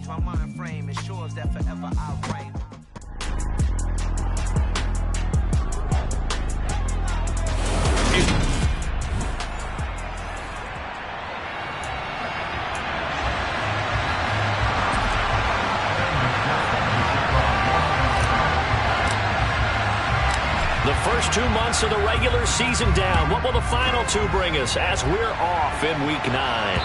my mind frame ensures that forever I'll reign. The first 2 months of the regular season down. What will the final 2 bring us as we're off in Week 9?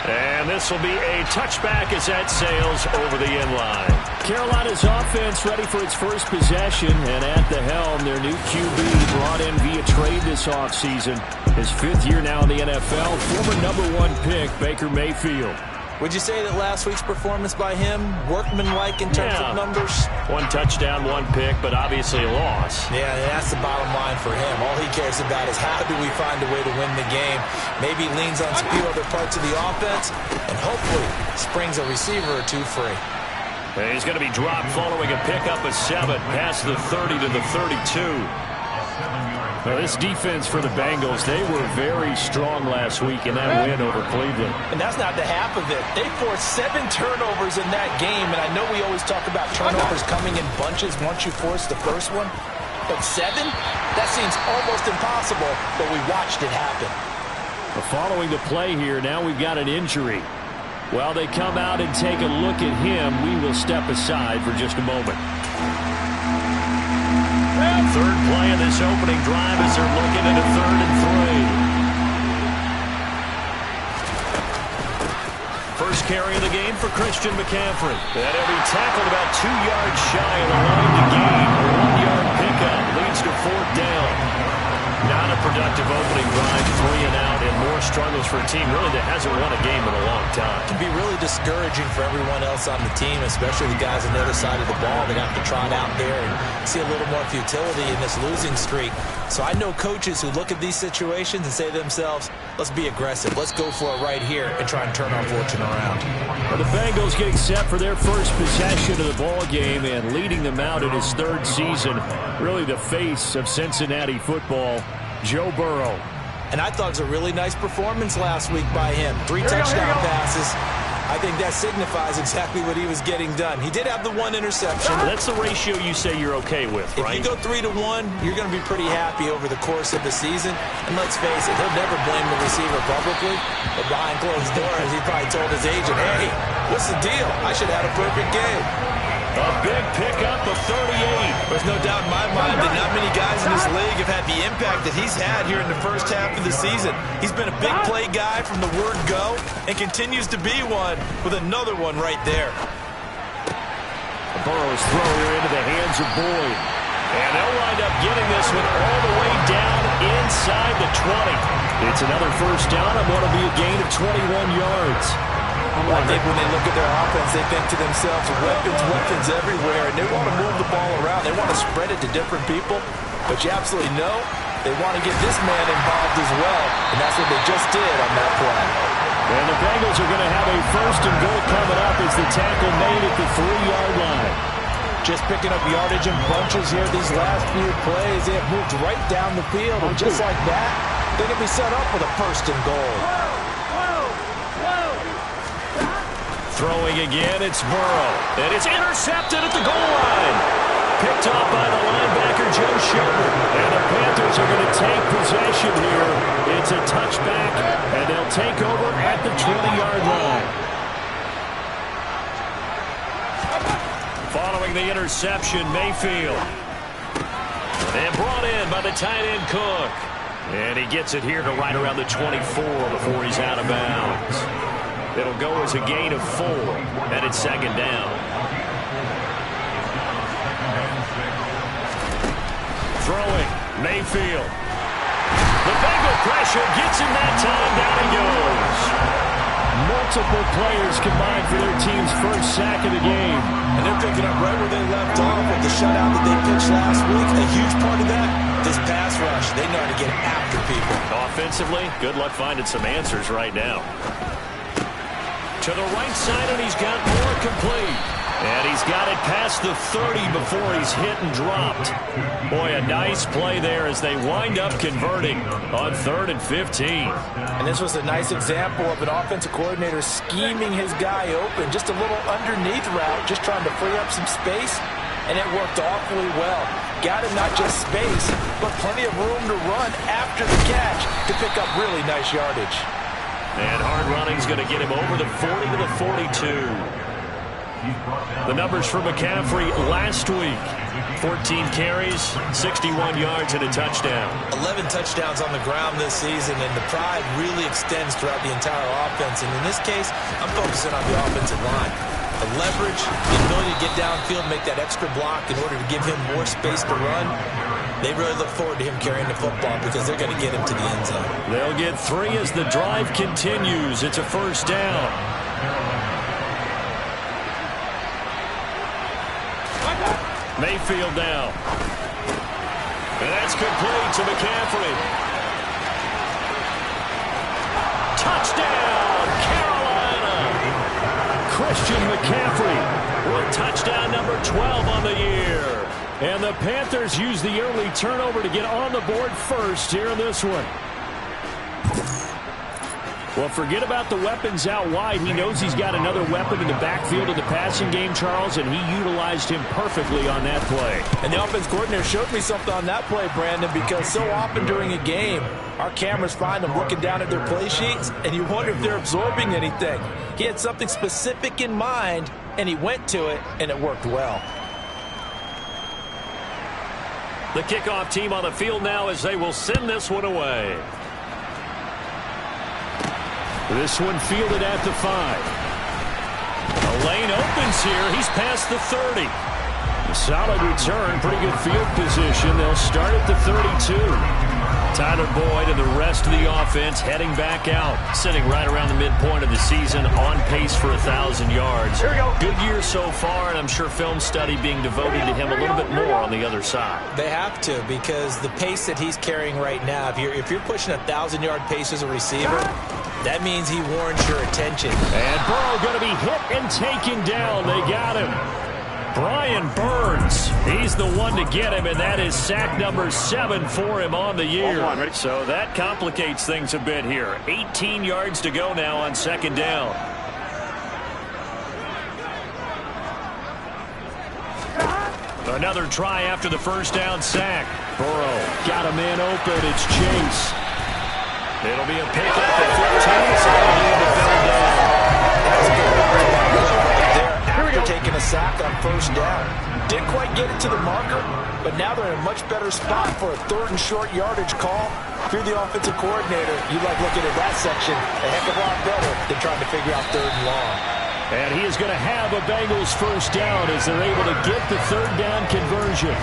And this will be a touchback as that sails over the end line. Carolina's offense ready for its first possession, and at the helm, their new QB brought in via trade this offseason. His 5th year now in the NFL, former #1 pick Baker Mayfield. Would you say that last week's performance by him, workmanlike in terms of numbers? 1 touchdown, 1 pick, but obviously a loss. Yeah, that's the bottom line for him. All he cares about is how do we find a way to win the game. Maybe leans on a few other parts of the offense, and hopefully springs a receiver or 2 free. And he's going to be dropped following a pickup of 7 past the 30 to the 32. Now, this defense for the Bengals, they were very strong last week in that win over Cleveland. And that's not the half of it. They forced 7 turnovers in that game, and I know we always talk about turnovers coming in bunches once you force the first one. But 7? That seems almost impossible, but we watched it happen. Following the play here, now we've got an injury. While they come out and take a look at him, we will step aside for just a moment. Third play of this opening drive as they're looking at a 3rd and 3. First carry of the game for Christian McCaffrey. And he'll be tackled about 2 yards shy of the line to gain. 1-yard pickup leads to 4th down. Not a productive opening drive, 3 and out, and more struggles for a team really that hasn't won a game in a long time. It can be really discouraging for everyone else on the team, especially the guys on the other side of the ball that have to trot out there and see a little more futility in this losing streak. So I know coaches who look at these situations and say to themselves, let's be aggressive, let's go for it right here and try and turn our fortune around. Well, the Bengals getting set for their first possession of the ball game and leading them out in his 3rd season. Really the face of Cincinnati football, Joe Burrow. And I thought it was a really nice performance last week by him. 3 touchdown passes. I think that signifies exactly what he was getting done. He did have the 1 interception. That's the ratio you say you're okay with, right? If you go 3 to 1, you're going to be pretty happy over the course of the season. And let's face it, he'll never blame the receiver publicly. But behind closed doors, he probably told his agent, hey, what's the deal? I should have had a perfect game. A big pickup of 38. There's no doubt in my mind that not many guys in this league have had the impact that he's had here in the first half of the season. He's been a big play guy from the word go and continues to be one with another one right there. Burrow's throw here into the hands of Boyd. And they'll wind up getting this one all the way down inside the 20. It's another first down and what will be a gain of 21 yards. Well, I think when they look at their offense, they think to themselves, weapons everywhere, and they want to move the ball around. They want to spread it to different people, but you absolutely know they want to get this man involved as well, and that's what they just did on that play. And the Bengals are going to have a 1st and goal coming up as the tackle made at the 3-yard line. Just picking up yardage in bunches here these last few plays. They have moved right down the field, and just like that, they're going to be set up with a 1st and goal. Throwing again, it's Burrow. And it's intercepted at the goal line. Picked off by the linebacker, Joe Schobert. And the Panthers are going to take possession here. It's a touchback, and they'll take over at the 20-yard line. Following the interception, Mayfield. And brought in by the tight end, Cook. And he gets it here to right around the 24 before he's out of bounds. It'll go as a gain of 4, and it's 2nd down. Throwing, Mayfield. The Bengal pressure gets him that time, down he goes. Multiple players combined for their team's first sack of the game. And they're picking up right where they left off with the shutout that they pitched last week. A huge part of that, this pass rush. They know how to get after people. Offensively, good luck finding some answers right now. To the right side, and he's got more complete. And he's got it past the 30 before he's hit and dropped. Boy, a nice play there as they wind up converting on 3rd and 15. And this was a nice example of an offensive coordinator scheming his guy open. Just a little underneath route, just trying to free up some space. And it worked awfully well. Got him not just space, but plenty of room to run after the catch to pick up really nice yardage. And hard running's going to get him over the 40 to the 42. The numbers for McCaffrey last week: 14 carries, 61 yards, and a touchdown. 11 touchdowns on the ground this season, and the pride really extends throughout the entire offense. And in this case, I'm focusing on the offensive line. The leverage, the ability to get downfield, make that extra block in order to give him more space to run. They really look forward to him carrying the football because they're going to get him to the end zone. They'll get 3 as the drive continues. It's a first down. Mayfield now. And that's complete to McCaffrey. Touchdown, Carolina! Christian McCaffrey with touchdown number 12 on the year. And the Panthers use the early turnover to get on the board first here in this one. Well, forget about the weapons out wide. He knows he's got another weapon in the backfield of the passing game, Charles, and he utilized him perfectly on that play. And the offense coordinator showed me something on that play, Brandon, because so often during a game, our cameras find them looking down at their play sheets, and you wonder if they're absorbing anything. He had something specific in mind, and he went to it, and it worked well. The kickoff team on the field now as they will send this one away. This one fielded at the 5. A lane opens here. He's past the 30. A solid return. Pretty good field position. They'll start at the 32. Tyler Boyd and the rest of the offense heading back out. Sitting right around the midpoint of the season, on pace for 1,000 yards. Here we go. Good year so far, and I'm sure film study being devoted to him a little bit more on the other side. They have to, because the pace that he's carrying right now, if you're pushing 1,000-yard pace as a receiver, that means he warrants your attention. And Burrow going to be hit and taken down. They got him. Brian Burns, he's the one to get him, and that is sack number 7 for him on the year. So that complicates things a bit here. 18 yards to go now on 2nd down. Another try after the first down sack. Burrow got a man open. It's Chase. It'll be a pickup at 15, so it'll be the 3rd down. After taking a sack on 1st down. Didn't quite get it to the marker, but now they're in a much better spot for a 3rd and short yardage call. If you're the offensive coordinator, you like looking at that section a heck of a lot better than trying to figure out 3rd and long. And he is going to have a Bengals 1st down as they're able to get the 3rd down conversion.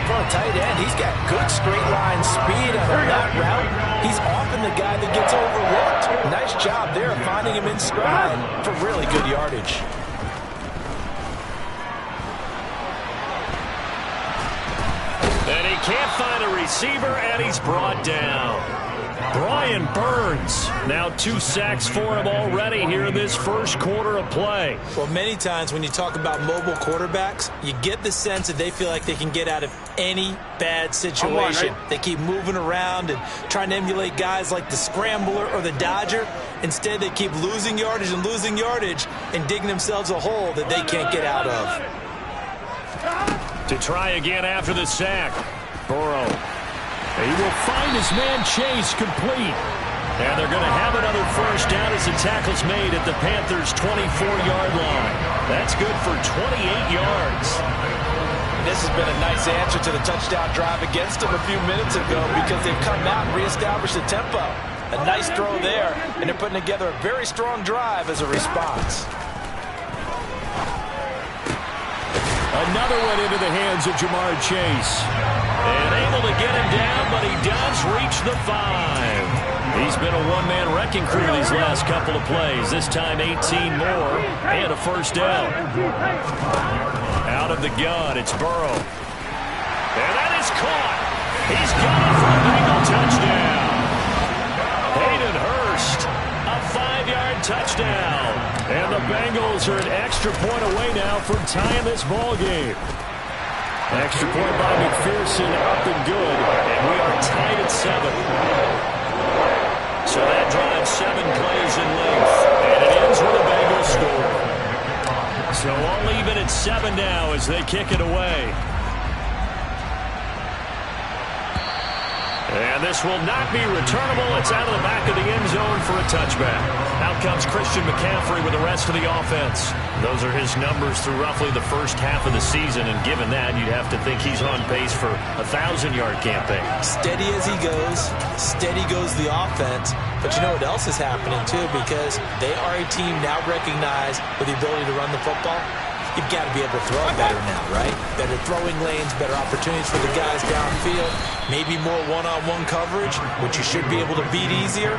For a tight end, he's got good straight line speed on that route. He's often the guy that gets overlooked. Nice job there finding him in stride for really good yardage. And he can't find a receiver, and he's brought down. Brian Burns, now 2 sacks for him already here in this first quarter of play. Well, many times when you talk about mobile quarterbacks, you get the sense that they feel like they can get out of any bad situation. They keep moving around and trying to emulate guys like the Scrambler or the Dodger. Instead, they keep losing yardage and digging themselves a hole that they can't get out of. To try again after the sack, Burrow. He will find his man Chase complete. And they're going to have another 1st down as the tackle's made at the Panthers' 24-yard line. That's good for 28 yards. This has been a nice answer to the touchdown drive against them a few minutes ago because they've come out and reestablished the tempo. A nice throw there, and they're putting together a very strong drive as a response. Another one into the hands of Jamar Chase. And able to get him down, but he does reach the 5. He's been a one-man wrecking crew these last couple of plays. This time 18 more and a 1st down. Out of the gun, it's Burrow. And that is caught. He's got it for a Bengal touchdown. Hayden Hurst, a 5-yard touchdown. And the Bengals are an extra point away now from tying this ball game. Extra point by McPherson, up and good. And we are tied at 7. So that drives 7 plays in length. And it ends with a Bengals score. So all even at 7 now as they kick it away. And this will not be returnable. It's out of the back of the end zone for a touchback. Out comes Christian McCaffrey with the rest of the offense. Those are his numbers through roughly the first half of the season, and given that, you'd have to think he's on pace for a 1,000-yard campaign. Steady as he goes, steady goes the offense. But you know what else is happening, too, because they are a team now recognized with the ability to run the football. You've got to be able to throw better now, right? Better throwing lanes, better opportunities for the guys downfield, maybe more one-on-one coverage, which you should be able to beat easier.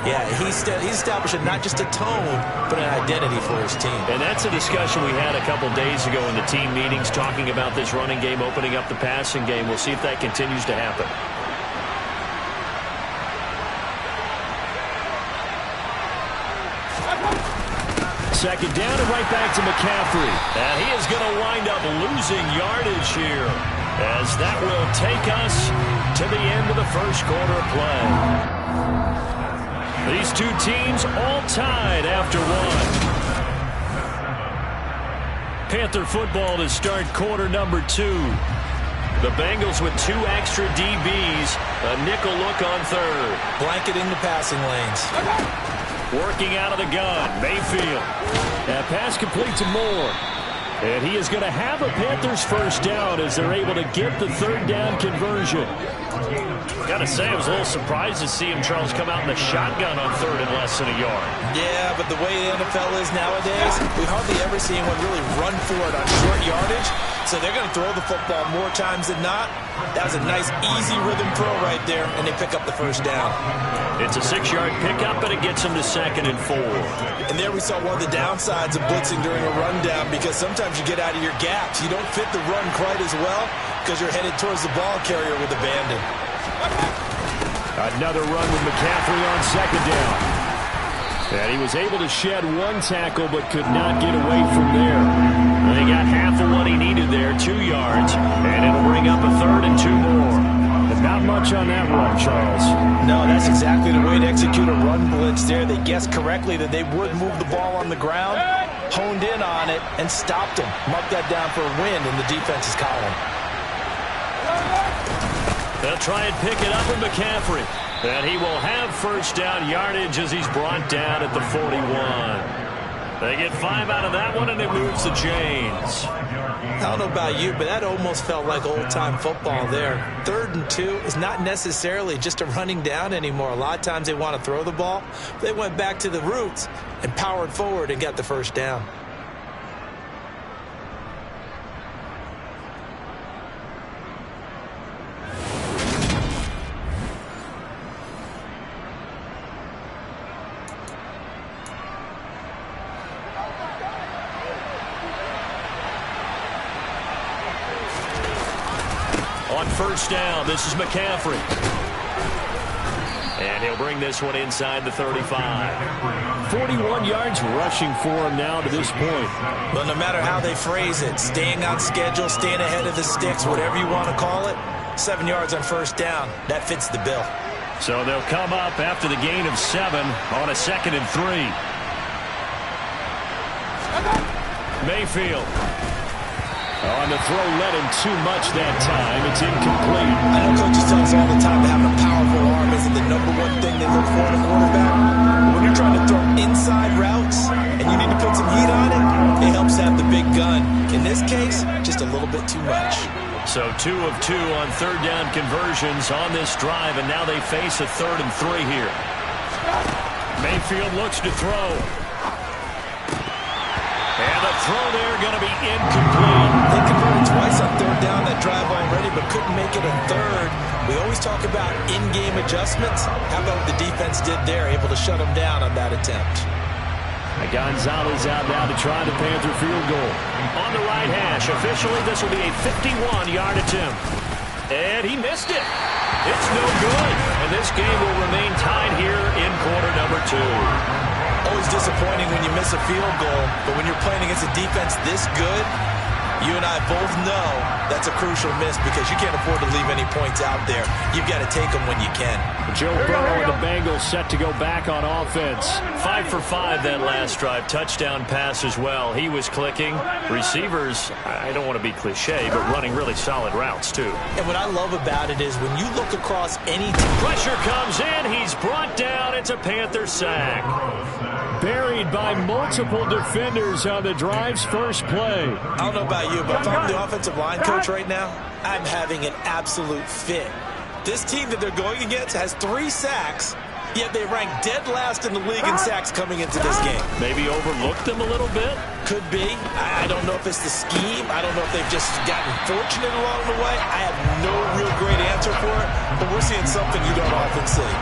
Yeah, he's establishing not just a tone, but an identity for his team. And that's a discussion we had a couple days ago in the team meetings, talking about this running game, opening up the passing game. We'll see if that continues to happen. Second down and right back to McCaffrey. And he is going to wind up losing yardage here, as that will take us to the end of the first quarter of play. These two teams all tied after one. Panther football to start quarter number 2. The Bengals with 2 extra DBs. A nickel look on third. Blanketing the passing lanes. Working out of the gun, Mayfield. That pass complete to Moore. And he is going to have a Panthers first down as they're able to get the third down conversion. Got to say, I was a little surprised to see him, Charles, come out in the shotgun on third and less than a yard. Yeah, but the way the NFL is nowadays, we hardly ever see anyone really run for it on short yardage. So they're going to throw the football more times than not. That was a nice, easy rhythm throw right there, and they pick up the first down. It's a 6-yard pickup, and it gets them to 2nd and 4. And there we saw one of the downsides of blitzing during a rundown, because sometimes you get out of your gaps. You don't fit the run quite as well because you're headed towards the ball carrier with abandon. Another run with McCaffrey on 2nd down. And he was able to shed 1 tackle but could not get away from there. And he got half of what he needed there, 2 yards, and it'll bring up a 3rd and 2 more. But not much on that run, Charles. No, that's exactly the way to execute a run blitz there. They guessed correctly that they would move the ball on the ground, honed in on it, and stopped him. Marked that down for a win in the defense's column. They'll try and pick it up with McCaffrey. And he will have first down yardage as he's brought down at the 41. They get 5 out of that one, and it moves the chains. I don't know about you, but that almost felt like old-time football there. 3rd and 2 is not necessarily just a running down anymore. A lot of times they want to throw the ball. They went back to the roots and powered forward and got the first down. On first down, this is McCaffrey. And he'll bring this one inside the 35. 41 yards rushing for him now to this point. But no matter how they phrase it, staying on schedule, staying ahead of the sticks, whatever you want to call it, 7 yards on first down, that fits the bill. So they'll come up after the gain of 7 on a 2nd and 3. Mayfield. On the throw, led him too much that time. It's incomplete. I know coaches tell us all the time that having a powerful arm isn't the #1 thing they look for in a quarterback. But when you're trying to throw inside routes and you need to put some heat on it, it helps have the big gun. In this case, just a little bit too much. So 2 of 2 on third down conversions on this drive, and now they face a 3rd and 3 here. Mayfield looks to throw. And the throw there going to be incomplete. They converted twice on third down that drive already, but couldn't make it a 3rd. We always talk about in-game adjustments. How about what the defense did there, able to shut them down on that attempt. Gonzalez out now to try the Panther field goal. On the right hash, officially this will be a 51-yard attempt. And he missed it. It's no good. And this game will remain tied here in quarter number 2. always disappointing when you miss a field goal, but when you're playing against a defense this good, you and I both know that's a crucial miss because you can't afford to leave any points out there. You've got to take them when you can. Joe Burrow and the Bengals set to go back on offense. 5 for 5 that last drive. Touchdown pass as well. He was clicking. Receivers, I don't want to be cliche, but running really solid routes too. And what I love about it is when you look across any team. Pressure comes in. He's brought down. It's a Panther sack. Buried by multiple defenders on the drive's first play. I don't know about you, but if I'm the offensive line coach right now, I'm having an absolute fit. This team that they're going against has 3 sacks, yet they rank dead last in the league in sacks coming into this game. Maybe overlooked them a little bit? Could be. I don't know if it's the scheme. I don't know if they've just gotten fortunate along the way. I have no real great answer for it, but we're seeing something you don't often see.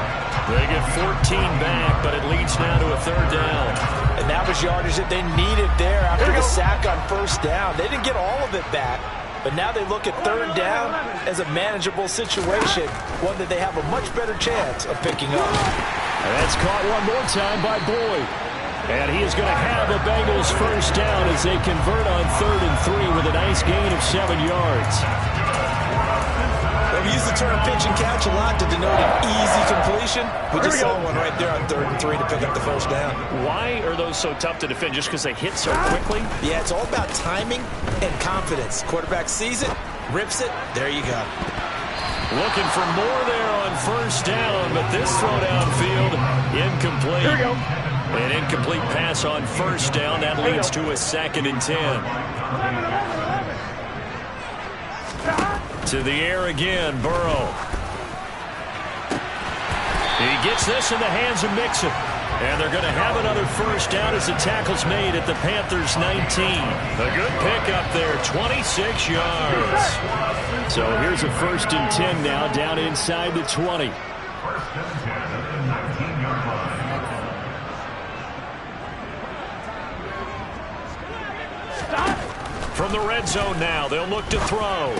They get 14 back, but it leads now to a 3rd down. And that was yardage that they needed there after the sack on 1st down. They didn't get all of it back, but now they look at 3rd down as a manageable situation, one that they have a much better chance of picking up. And that's caught one more time by Boyd. And he is going to have the Bengals 1st down as they convert on 3rd and 3 with a nice gain of 7 yards. We use the term pitch and catch a lot to denote an easy completion. We just saw one right there on 3rd and 3 to pick up the 1st down. Why are those so tough to defend? Just because they hit so quickly? Yeah, it's all about timing and confidence. Quarterback sees it, rips it, there you go. Looking for more there on 1st down, but this throw downfield, incomplete. Here we go. An incomplete pass on 1st down. That leads to a 2nd and 10. To the air again, Burrow. He gets this in the hands of Mixon. And they're going to have another 1st down as the tackle's made at the Panthers' 19. A good pickup there, 26 yards. So here's a 1st and 10 now, down inside the 20. From the red zone now, they'll look to throw.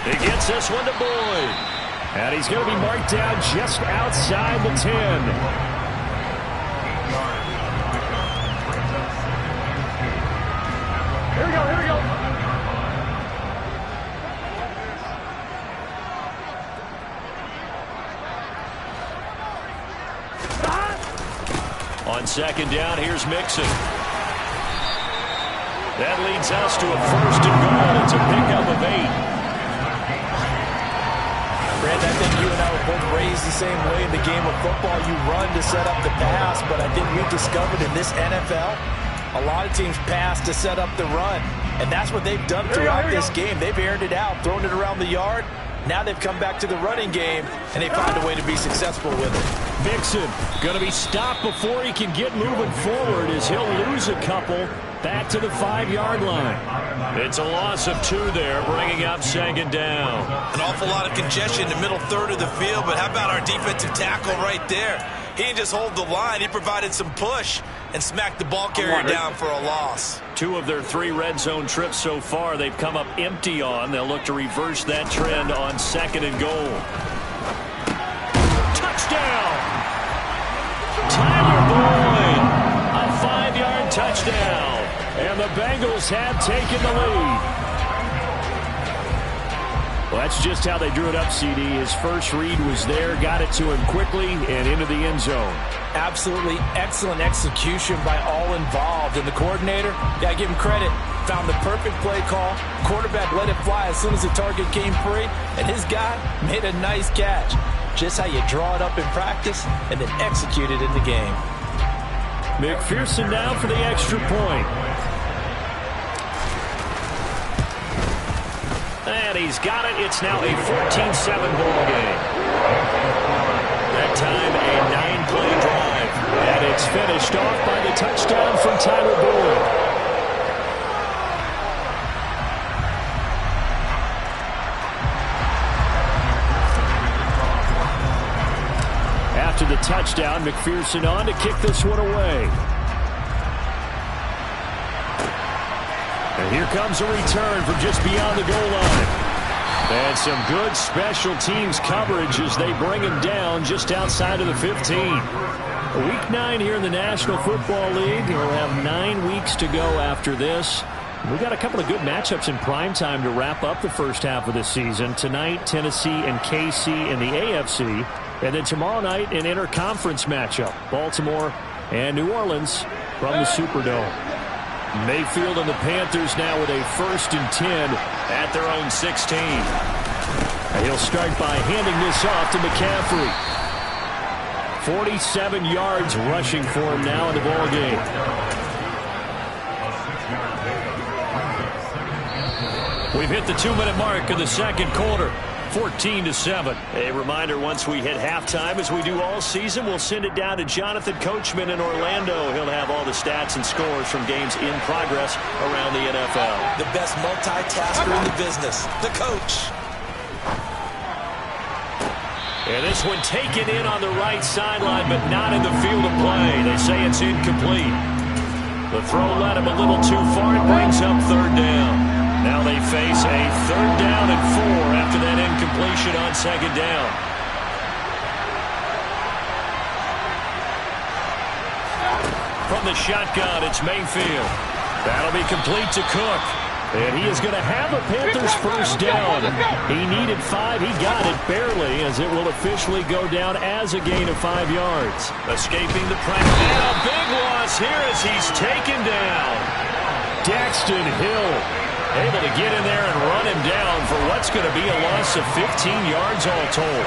He gets this one to Boyd. And he's going to be marked down just outside the 10. Here we go, here we go. On 2nd down, here's Mixon. That leads us to a 1st and goal. It's a pickup of 8. Brad, I think you and I were both raised the same way in the game of football. You run to set up the pass, but I think we've discovered in this NFL, a lot of teams pass to set up the run. And that's what they've done throughout this game. They've aired it out, thrown it around the yard. Now they've come back to the running game, and they find a way to be successful with it. Mixon going to be stopped before he can get moving forward as he'll lose a couple back to the 5-yard line. It's a loss of 2 there, bringing up 2nd down. An awful lot of congestion in the middle 3rd of the field, but how about our defensive tackle right there? He didn't just hold the line. He provided some push and smacked the ball carrier down for a loss. 2 of their 3 red zone trips so far they've come up empty on. They'll look to reverse that trend on 2nd and goal. Touchdown! Tyler Boyd, a 5-yard touchdown. And the Bengals have taken the lead. Well, that's just how they drew it up, CD. His first read was there, got it to him quickly, and into the end zone. Absolutely excellent execution by all involved. And the coordinator, got to give him credit, found the perfect play call. Quarterback let it fly as soon as the target came free, and his guy made a nice catch. Just how you draw it up in practice and then execute it in the game. McPherson now for the extra point. And he's got it. It's now a 14-7 ball game. That time a 9-play drive. And it's finished off by the touchdown from Tyler Boyd. After the touchdown, McPherson on to kick this one away. And here comes a return from just beyond the goal line. And some good special teams coverage as they bring him down just outside of the 15. Week 9 here in the National Football League. We'll have 9 weeks to go after this. We've got a couple of good matchups in prime time to wrap up the first half of the season. Tonight, Tennessee and KC in the AFC. And then tomorrow night, an interconference matchup. Baltimore and New Orleans from the Superdome. Mayfield and the Panthers now with a 1st and 10 at their own 16. And he'll start by handing this off to McCaffrey. 47 yards rushing for him now in the ball game. We've hit the 2-minute mark of the second quarter. 14-7. A reminder, once we hit halftime, as we do all season, we'll send it down to Jonathan Coachman in Orlando. He'll have all the stats and scores from games in progress around the NFL. The best multitasker in the business, the coach. And this one taken in on the right sideline, but not in the field of play. They say it's incomplete. The throw led him a little too far. It brings up 3rd down. Now they face a 3rd down and 4 after that incompletion on 2nd down. From the shotgun, it's Mayfield. That'll be complete to Cook. And he is going to have a Panthers 1st down. He needed 5. He got it barely, as it will officially go down as a gain of 5 yards. Escaping the pressure. And a big loss here as he's taken down. Daxton Hill able to get in there and run him down for what's going to be a loss of 15 yards all told.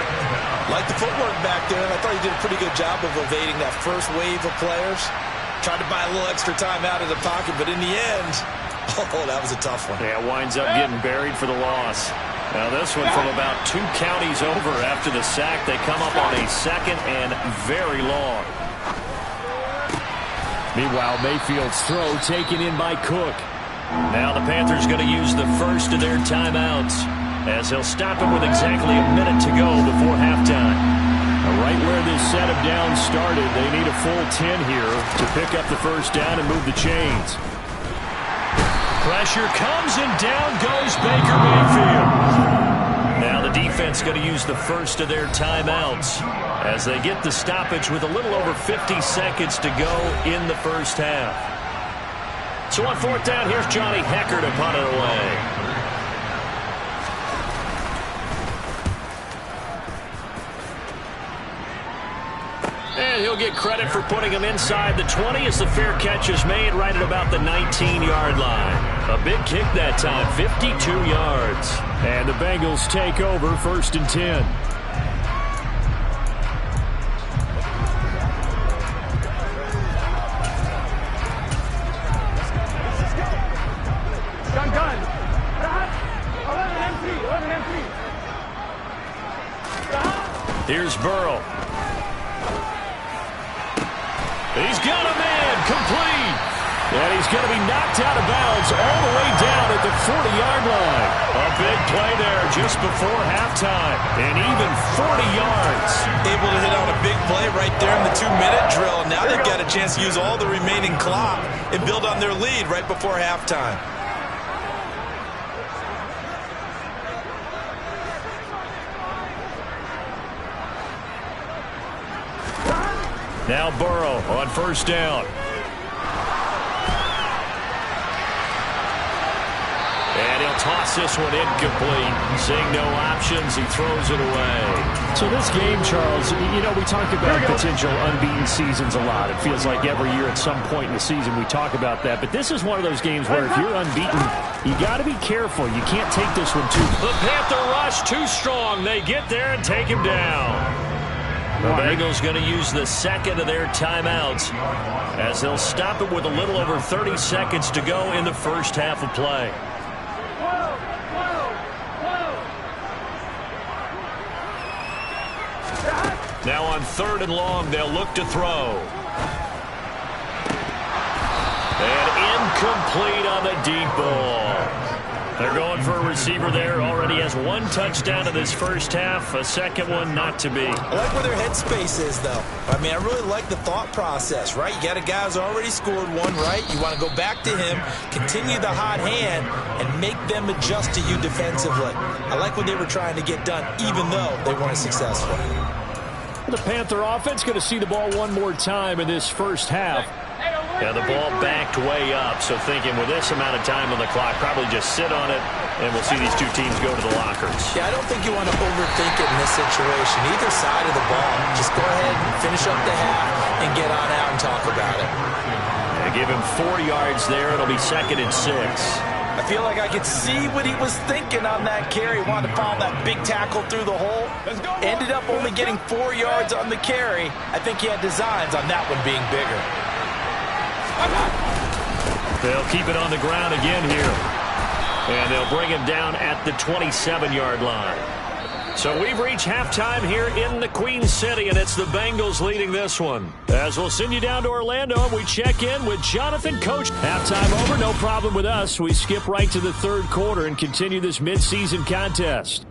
Like the footwork back there, and I thought he did a pretty good job of evading that first wave of players. Tried to buy a little extra time out of the pocket, but in the end, oh, that was a tough one. Yeah, winds up getting buried for the loss. Now this one from about 2 counties over after the sack. They come up on a 2nd and very long. Meanwhile, Mayfield's throw taken in by Cook. Now the Panthers going to use the first of their timeouts, as he'll stop him with exactly a minute to go before halftime. Right where this set of downs started, they need a full 10 here to pick up the 1st down and move the chains. Pressure comes and down goes Baker Mayfield. Now the defense going to use the first of their timeouts as they get the stoppage with a little over 50 seconds to go in the first half. So on 4th down, here's Johnny Hecker to punt it away. And he'll get credit for putting him inside the 20 as the fair catch is made right at about the 19-yard line. A big kick that time, 52 yards. And the Bengals take over 1st and 10. Here's Burrow. He's got a man, complete. And he's going to be knocked out of bounds all the way down at the 40-yard line. A big play there just before halftime. And even 40 yards. Able to hit out a big play right there in the 2-minute drill. Now they've got a chance to use all the remaining clock and build on their lead right before halftime. Now Burrow on 1st down. And he'll toss this one incomplete. Seeing no options, he throws it away. So this game, Charles, you know, we talk about potential unbeaten seasons a lot. It feels like every year at some point in the season we talk about that. But this is one of those games where if you're unbeaten, you got to be careful. You can't take this one too. The Panther rush too strong. They get there and take him down. The Bengals going to use the 2nd of their timeouts as they'll stop it with a little over 30 seconds to go in the first half of play. Now on 3rd and long, they'll look to throw. And incomplete on the deep ball. They're going for a receiver there. Already has 1 touchdown in this first half. A second one not to be. I like where their headspace is, though. I mean, I really like the thought process, right? You got a guy who's already scored 1, right? You want to go back to him, continue the hot hand, and make them adjust to you defensively. I like what they were trying to get done, even though they weren't successful. The Panther offense going to see the ball one more time in this first half. Yeah, the ball backed way up, so thinking with this amount of time on the clock, probably just sit on it, and we'll see these two teams go to the lockers. Yeah, I don't think you want to overthink it in this situation. Either side of the ball, just go ahead and finish up the half and get on out and talk about it. Yeah, give him 4 yards there. It'll be 2nd and 6. I feel like I could see what he was thinking on that carry. Wanted to follow that big tackle through the hole. Ended up only getting 4 yards on the carry. I think he had designs on that one being bigger. They'll keep it on the ground again here. And they'll bring him down at the 27-yard line. So we've reached halftime here in the Queen City, and it's the Bengals leading this one. As we'll send you down to Orlando, and we check in with Jonathan Coach. Halftime over, no problem with us. We skip right to the third quarter and continue this midseason contest.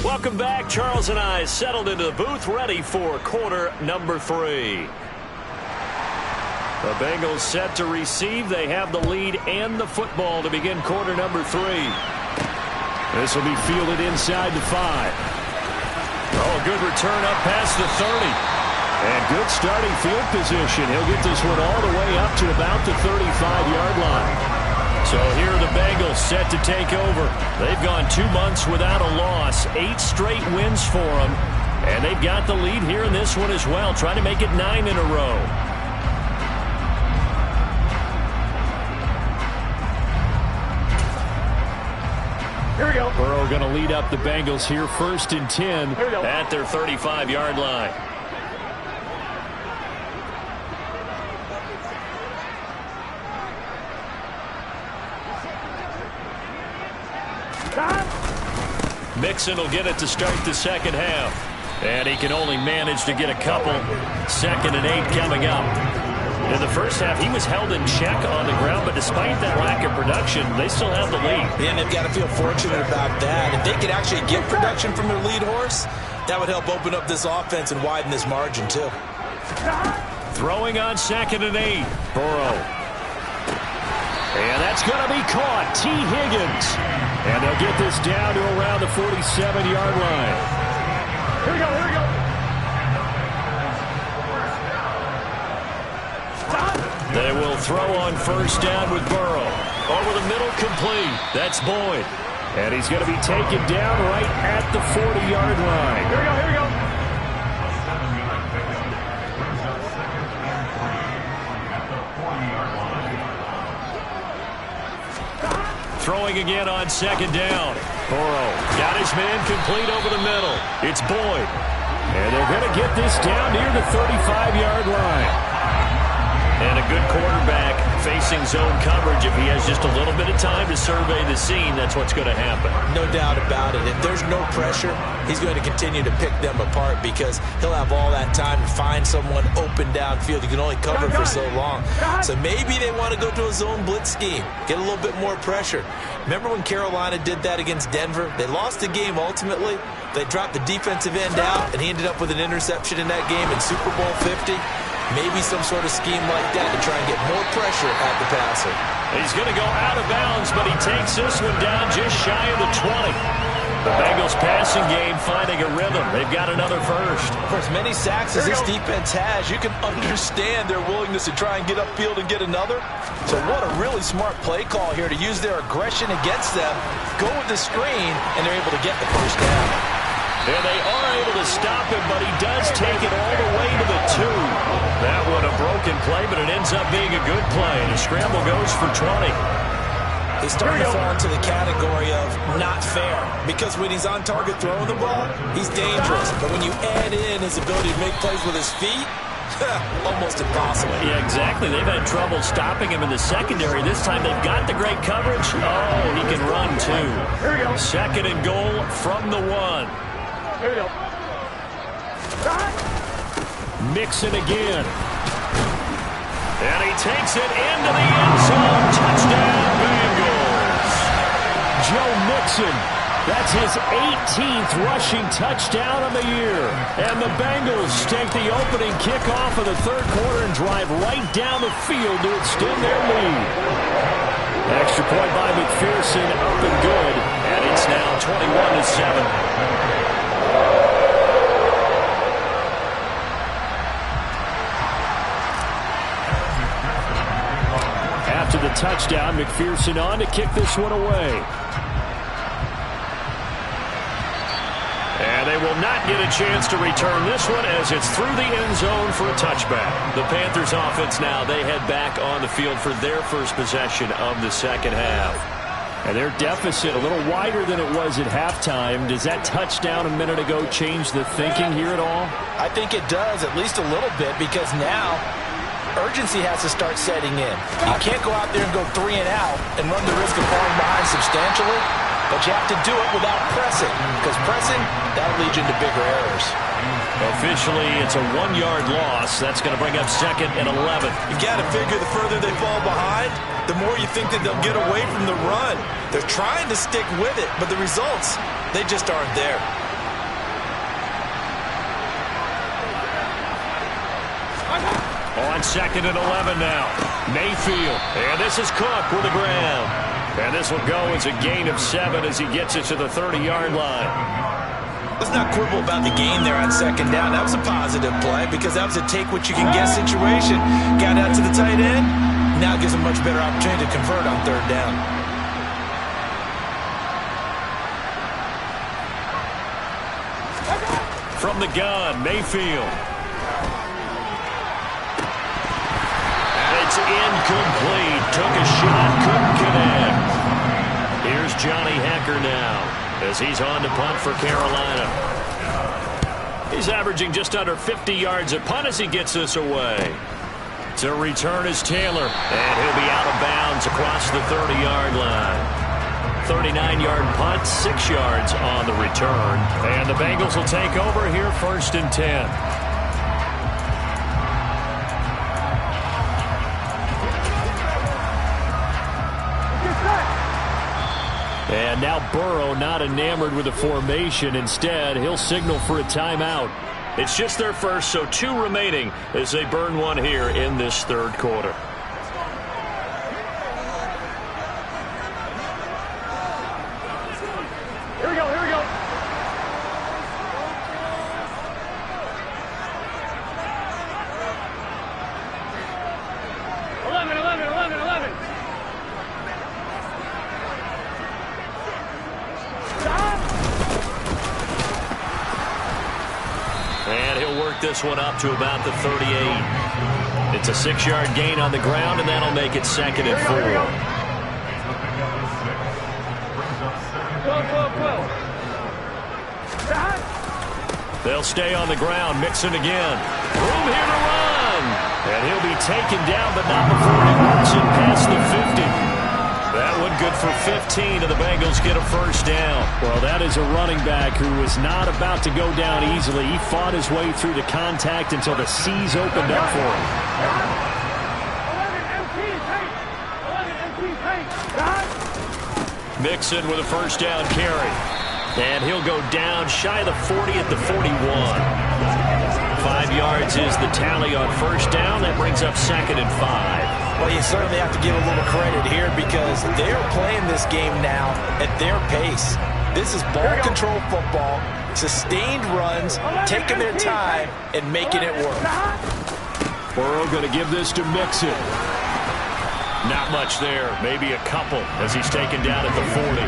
Welcome back. Charles and I settled into the booth, ready for quarter number 3. The Bengals set to receive. They have the lead and the football to begin quarter number 3. This will be fielded inside the 5. Oh, a good return up past the 30. And good starting field position. He'll get this one all the way up to about the 35-yard line. So here are the Bengals set to take over. They've gone 2 months without a loss, 8 straight wins for them. And they've got the lead here in this one as well, trying to make it 9 in a row. Here we go. Burrow going to lead up the Bengals here, 1st and 10 at their 35-yard line. Mixon will get it to start the second half. And he can only manage to get a couple. 2nd and 8 coming up. In the first half, he was held in check on the ground, but despite that lack of production, they still have the lead. And they've got to feel fortunate about that. If they could actually get production from their lead horse, that would help open up this offense and widen this margin, too. Throwing on 2nd and 8. Burrow. And that's going to be caught. T. Higgins. And they'll get this down to around the 47-yard line. Here we go, here we go. They will throw on 1st down with Burrow. Over the middle, complete. That's Boyd. And he's going to be taken down right at the 40-yard line. Here we go, here we go. Throwing again on 2nd down. Burrow got his man complete over the middle. It's Boyd. And they're going to get this down near the 35-yard line. And a good quarterback facing zone coverage. If he has just a little bit of time to survey the scene, that's what's going to happen. No doubt about it. If there's no pressure, he's going to continue to pick them apart because he'll have all that time to find someone open downfield. He can only cover for so long. So maybe they want to go to a zone blitz scheme, get a little bit more pressure. Remember when Carolina did that against Denver? They lost the game ultimately. They dropped the defensive end out, and he ended up with an interception in that game in Super Bowl 50. Maybe some sort of scheme like that to try and get more pressure at the passer. He's going to go out of bounds, but he takes this one down just shy of the 20. The Bengals passing game finding a rhythm. They've got another first. For as many sacks as this defense has, you can understand their willingness to try and get upfield and get another. So what a really smart play call here to use their aggression against them, go with the screen, and they're able to get the first down. And they are able to stop him, but he does take it all the way to the 2. That one a broken play, but it ends up being a good play. The scramble goes for 20. He's starting to fall into the category of not fair, because when he's on target throwing the ball, he's dangerous. But when you add in his ability to make plays with his feet, almost impossible. Yeah, exactly. They've had trouble stopping him in the secondary. This time they've got the great coverage. Oh, he can run too. 2nd and goal from the 1. Here we go. Mixon again. And he takes it into the end zone. Touchdown, Bengals. Joe Mixon That's his 18th rushing touchdown of the year. And the Bengals take the opening kickoff of the third quarter and drive right down the field to extend their lead. Extra point by McPherson, up and good. And it's now 21-7. After the touchdown, McPherson on to kick this one away. And they will not get a chance to return this one as it's through the end zone for a touchback. The Panthers offense now, they head back on the field for their first possession of the second half. And their deficit a little wider than it was at halftime. Does that touchdown a minute ago change the thinking here at all? I think it does, at least a little bit, because now urgency has to start setting in. You can't go out there and go 3 and out and run the risk of falling behind substantially, but you have to do it without pressing, because pressing, that'll lead you into bigger errors. Officially, it's a 1-yard loss. That's going to bring up 2nd and 11. You got to figure the further they fall behind, the more you think that they'll get away from the run. They're trying to stick with it, but the results, they just aren't there. On 2nd and 11 now. Mayfield. And this is Cook with the ground. And this will go as a gain of 7 as he gets it to the 30-yard line. Let's not quibble about the gain there on 2nd down. That was a positive play because that was a take-what-you-can-get situation. Got out to the tight end. Now gives a much better opportunity to convert on 3rd down. From the gun, Mayfield. It's incomplete. Took a shot, couldn't connect. Here's Johnny Hecker now as he's on to punt for Carolina. He's averaging just under 50 yards a punt as he gets this away. To return is Taylor, and he'll be out of bounds across the 30-yard line. 39-yard punt, 6 yards on the return. And the Bengals will take over here 1st and 10. And now Burrow not enamored with the formation. Instead, he'll signal for a timeout. It's just their first, so 2 remaining as they burn one here in this third quarter. Here we go, here we go. Eleven. And he'll work this one up to about the 38. It's a 6-yard gain on the ground, and that'll make it 2nd and 4. 12. They'll stay on the ground. Mixon again. Room here to run. And he'll be taken down, but not before he works it past the 50. That one good for 15, and the Bengals get a first down. Well, that is a running back who was not about to go down easily. He fought his way through the contact until the seas opened up for him. 11 Mixon with a first down carry. And he'll go down shy of the 40 at the 41. 5 yards is the tally on first down. That brings up 2nd and 5. Well, you certainly have to give a little credit here because they're playing this game now at their pace. This is ball control football, sustained runs, taking their time, and making it work. Burrow going to give this to Mixon. Not much there, maybe a couple as he's taken down at the 40.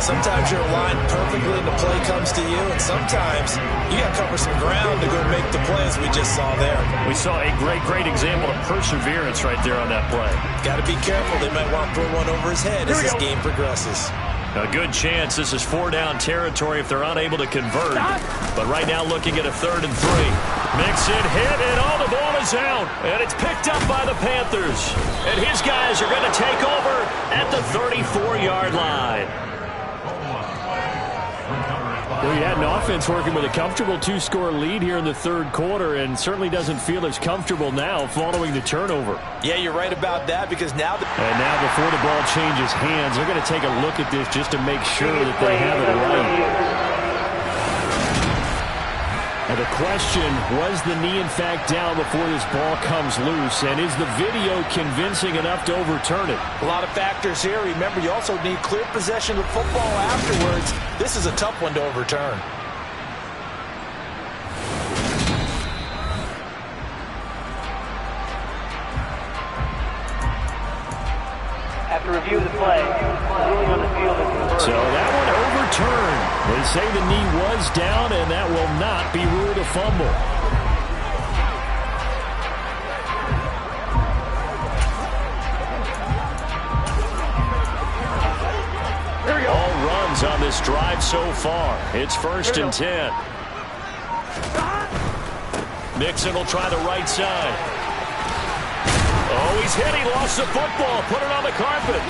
Sometimes you're aligned perfectly and the play comes to you, and sometimes you got to cover some ground to go make the play as we just saw there. We saw a great example of perseverance right there on that play. Got to be careful. They might want to throw one over his head as this game progresses. A good chance this is 4-down territory if they're unable to convert. But right now looking at a 3rd and 3. Mixon hit, and all the ball is out. And it's picked up by the Panthers. And his guys are going to take over at the 34-yard line. Well, you had an offense working with a comfortable 2-score lead here in the third quarter and certainly doesn't feel as comfortable now following the turnover. Yeah, you're right about that because now... And now before the ball changes hands, they're going to take a look at this just to make sure that they have it right. And the question, was the knee in fact down before this ball comes loose? And is the video convincing enough to overturn it? A lot of factors here. Remember, you also need clear possession of the football afterwards. This is a tough one to overturn. After review of the play, ruling on the field is confirmed. So that one overturned. They say the knee was down, and that will not be ruled a fumble. Here we go. All runs on this drive so far. It's 1st and 10. Mixon will try the right side. Oh, he's hit. He lost the football. Put it on the carpet.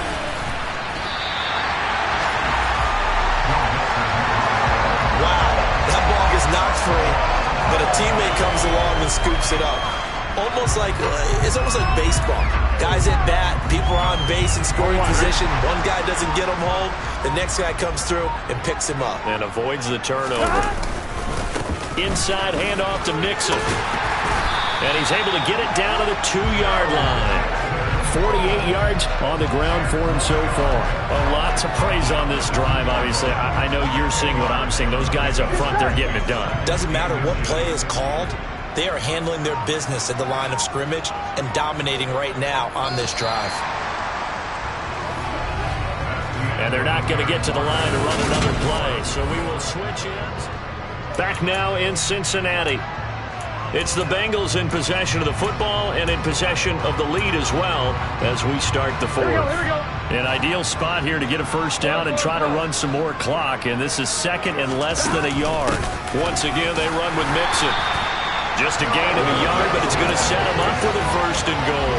Wow, that ball gets knocked free, but a teammate comes along and scoops it up. It's almost like baseball. Guys at bat, people are on base in scoring position. One guy doesn't get him home. The next guy comes through and picks him up. And avoids the turnover. Inside handoff to Mixon. And he's able to get it down to the 2-yard line. 48 yards on the ground for him so far. A lot to praise on this drive, obviously. I know you're seeing what I'm seeing. Those guys up front, they're getting it done. Doesn't matter what play is called. They are handling their business at the line of scrimmage and dominating right now on this drive. And they're not going to get to the line to run another play. So we will switch ends. Back now in Cincinnati. It's the Bengals in possession of the football and in possession of the lead as well as we start the fourth. Here we go. An ideal spot here to get a first down and try to run some more clock, and this is 2nd and less than a yard. Once again, they run with Mixon. Just a gain of a yard, but it's going to set them up for the 1st and goal.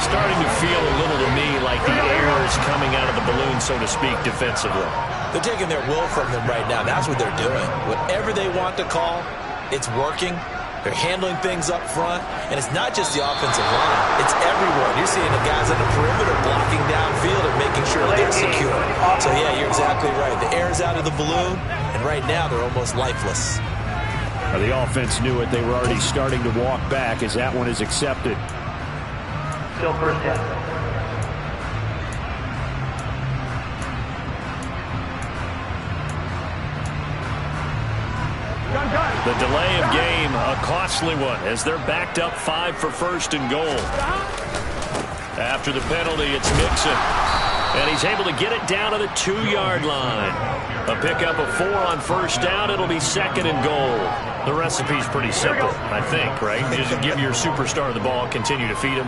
Starting to feel a little to me like the air is coming out of the balloon, so to speak, defensively. They're taking their will from them right now. That's what they're doing. Whatever they want to call, it's working. They're handling things up front, and it's not just the offensive line. It's everyone. You're seeing the guys on the perimeter blocking downfield and making sure they're secure. So, yeah, you're exactly right. The air's out of the balloon, and right now they're almost lifeless. The offense knew it. They were already starting to walk back as that one is accepted. Still 1st down. The delay of game, a costly one, as they're backed up 5 for 1st and goal. After the penalty, it's Mixon. And he's able to get it down to the 2-yard line. A pickup of 4 on 1st down. It'll be 2nd and goal. The recipe's pretty simple, I think, right? Just give your superstar the ball, continue to feed him.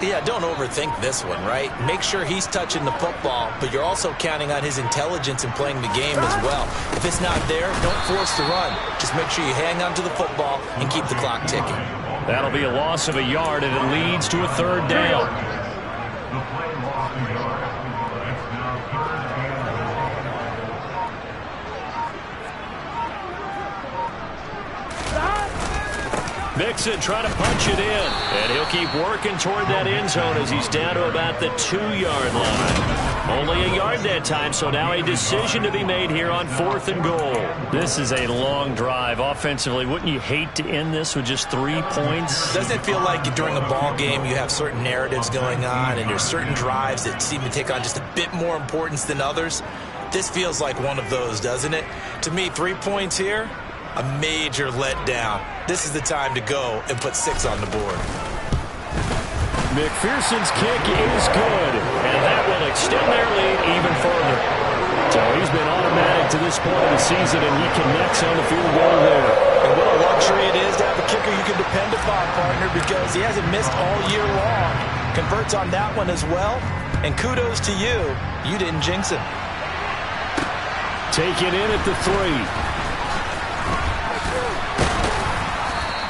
Yeah, don't overthink this one, right? Make sure he's touching the football, but you're also counting on his intelligence in playing the game as well. If it's not there, don't force the run. Just make sure you hang on to the football and keep the clock ticking. That'll be a loss of a yard, and it leads to a 3rd down. Mixon trying to punch it in, and he'll keep working toward that end zone as he's down to about the 2-yard line. Only a yard that time, so now a decision to be made here on 4th and goal. This is a long drive offensively. Wouldn't you hate to end this with just 3 points? Doesn't it feel like during a ball game you have certain narratives going on and there's certain drives that seem to take on just a bit more importance than others? This feels like one of those, doesn't it? To me, 3 points here, a major letdown. This is the time to go and put 6 on the board. McPherson's kick is good, and that will extend their lead even further. So he's been automatic to this point of the season, and he connects on the field goal there. And what a luxury it is to have a kicker you can depend upon, partner, because he hasn't missed all year long. Converts on that one as well, and kudos to you. You didn't jinx him. Take it in at the 3.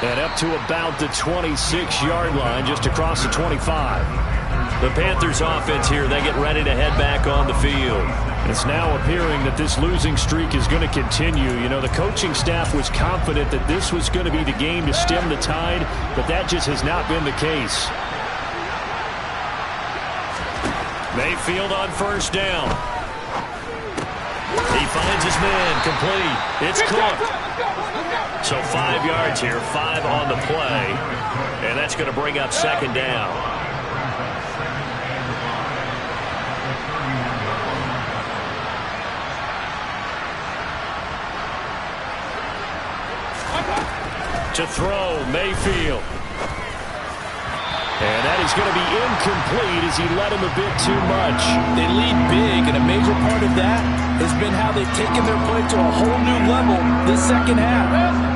And up to about the 26-yard line, just across the 25. The Panthers offense here, they get ready to head back on the field. It's now appearing that this losing streak is going to continue. You know, the coaching staff was confident that this was going to be the game to stem the tide, but that just has not been the case. Mayfield on first down. He finds his man, complete. It's Cook. So 5 yards here, 5 on the play, and that's going to bring up second down. To throw, Mayfield. And that is going to be incomplete as he led him a bit too much. They lead big, and a major part of that has been how they've taken their play to a whole new level this second half.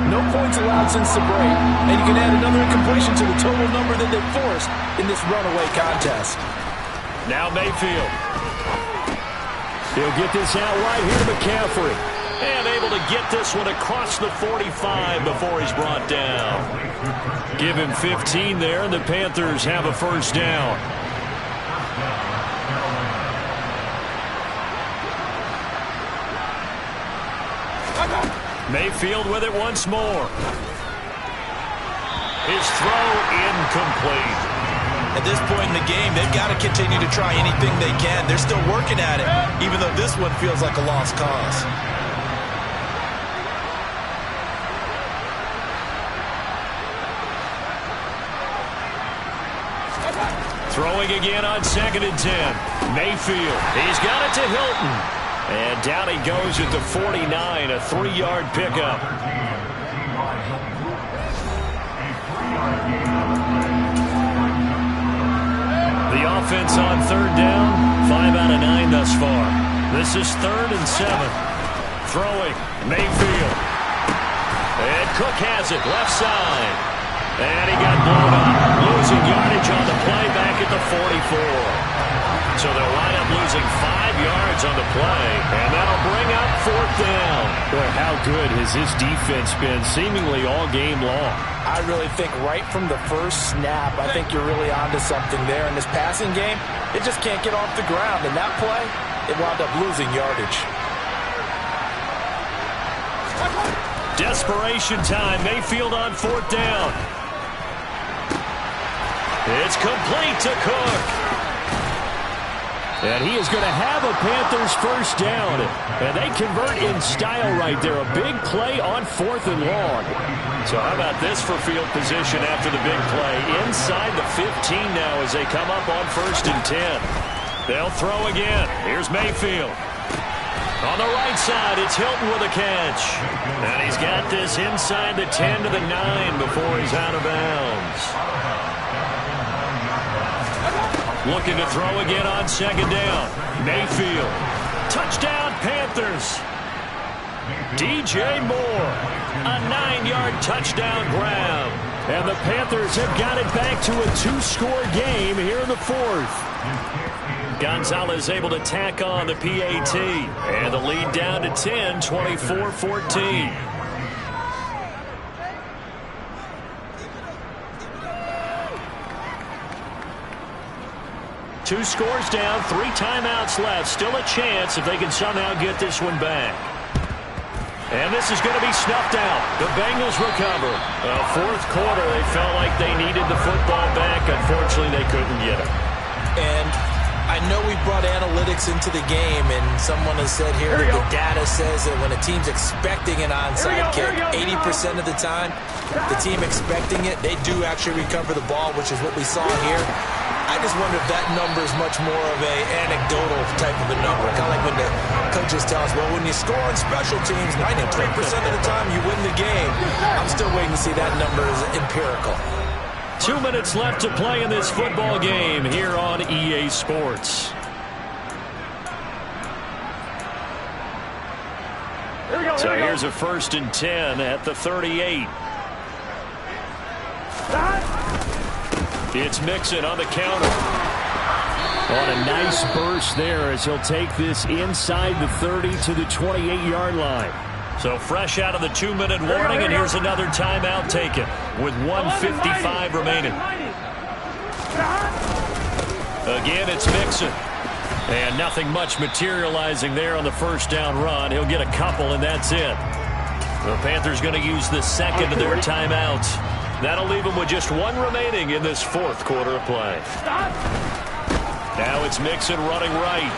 No points allowed since the break, and you can add another incompletion to the total number that they forced in this runaway contest. Now Mayfield. He'll get this out right here to McCaffrey. And able to get this one across the 45 before he's brought down. Give him 15 there, and the Panthers have a first down. Mayfield with it once more. His throw incomplete. At this point in the game, they've got to continue to try anything they can. They're still working at it, even though this one feels like a lost cause. Throwing again on 2nd and 10. Mayfield. He's got it to Hilton. And down he goes at the 49, a 3-yard pickup. The offense on 3rd down, 5 out of 9 thus far. This is 3rd and 7. Throwing, Mayfield. And Cook has it, left side. And he got blown up. Losing yardage on the play back at the 44. So they'll wind up losing 5 yards on the play. And that'll bring up 4th down. Boy, how good has his defense been seemingly all game long? I really think right from the first snap, I think you're really onto something there. In this passing game, it just can't get off the ground. And that play, it wound up losing yardage. Desperation time. Mayfield on 4th down. It's complete to Cook. And he is going to have a Panthers first down. And they convert in style right there. A big play on 4th and long. So how about this for field position after the big play? Inside the 15 now as they come up on 1st and 10. They'll throw again. Here's Mayfield. On the right side, it's Hilton with a catch. And he's got this inside the 10 to the 9 before he's out of bounds. Looking to throw again on 2nd down. Mayfield. Touchdown, Panthers. DJ Moore. A 9-yard touchdown grab. And the Panthers have got it back to a 2-score game here in the 4th. Gonzalez able to tack on the PAT. And the lead down to 10, 24-14. Two scores down, 3 timeouts left. Still a chance if they can somehow get this one back. And this is going to be snuffed out. The Bengals recover. 4th quarter, they felt like they needed the football back. Unfortunately, they couldn't get it. And I know we brought analytics into the game, and someone has said here that the data says that when a team's expecting an onside kick, 80% of the time, the team expecting it, they do actually recover the ball, which is what we saw here. I just wonder if that number is much more of an anecdotal type of a number. Kind of like when the coaches tell us, well, when you score on special teams, 93% of the time you win the game. I'm still waiting to see that number is empirical. 2 minutes left to play in this football game here on EA Sports. So here's a 1st and 10 at the 38. It's Mixon on the counter. On a nice burst there as he'll take this inside the 30 to the 28-yard line. So fresh out of the 2-minute warning, and here's another timeout taken with 1:55 remaining. A Again, it's Mixon. And nothing much materializing there on the first down run. He'll get a couple, and that's it. The Panthers going to use the second of their timeouts. That'll leave them with just one remaining in this fourth quarter of play. Now it's Mixon running right.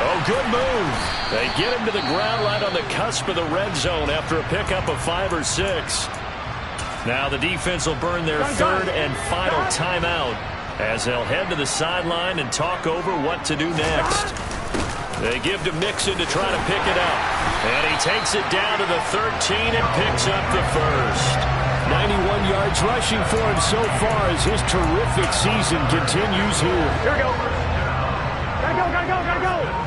Oh, good move. They get him to the ground right on the cusp of the red zone after a pickup of 5 or 6. Now the defense will burn their third and final timeout as they'll head to the sideline and talk over what to do next. They give to Mixon to try to pick it up. And he takes it down to the 13 and picks up the first. 91 yards rushing for him so far as his terrific season continues here. Here we go. Gotta go, gotta go, gotta go.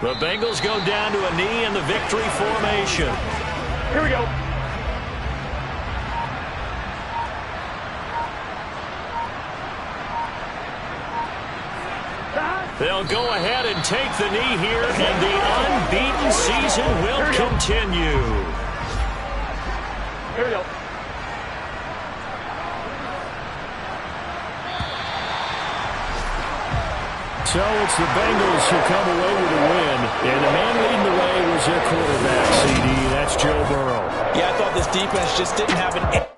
The Bengals go down to a knee in the victory formation. Here we go. They'll go ahead and take the knee here, and the unbeaten season will continue. Here we go. So it's the Bengals who come away with a win, and the man leading the way was their quarterback, CD. That's Joe Burrow. Yeah, I thought this defense just didn't have an